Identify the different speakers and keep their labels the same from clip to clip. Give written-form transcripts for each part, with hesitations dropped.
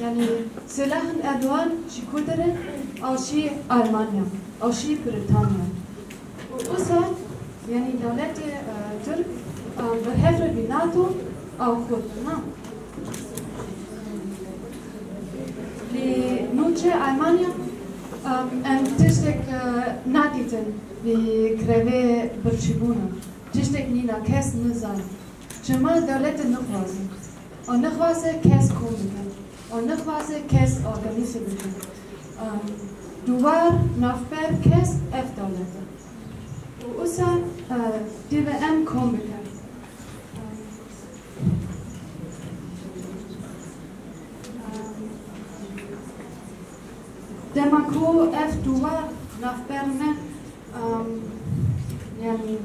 Speaker 1: يعني سلاح أردوغان شي كودرن أو شي ألمانيا أو شي بريطانيا وأسا يعني دولة ترك برهفر بناتو أو خودنا لنوتشي ألمانيا أم تشتك ناديتن لكريبي برشبونا تشتك نينا كاس نزال شما دولة نخوازي أو نخوازي كاس كوميكا أو نخوازي كاس أورغانيسي بكن دوار نافبر كاس اف دولة وأسا ديبا ام كوميكا دماكو اف دوار نافبرنا يعني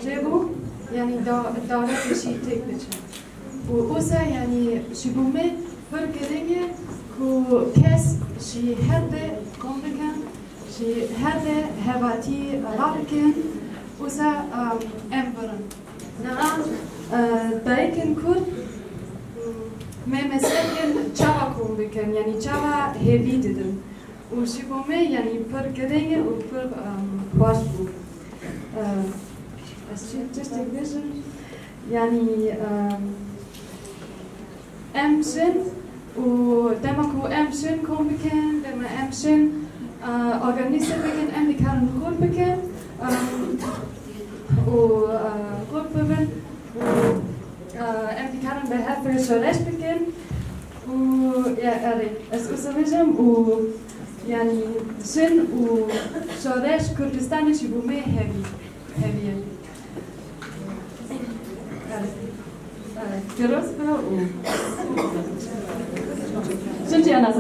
Speaker 1: جيبو يعني دولة شي تكبتش وأسا يعني شبومي فرقريني كو كاس شي هرده كومبكن شي هرده هباتي رابكن أسا امبرن نعم دايكن كود ممسكن چاوا كومبكن يعني چاوا هيفي ددن وشبومي يعني فرقريني وفرق باشبو Artistic vision يعني امشن ودمكو امشن كون بكن دم امشن organisiert بكن ام كان نقول بكن و غربن ام كان بهفر شرش بكن و يا اري اسوسمجم و يعني شن و شرش كردستان شبومه هبي Groß war. Sind die anders?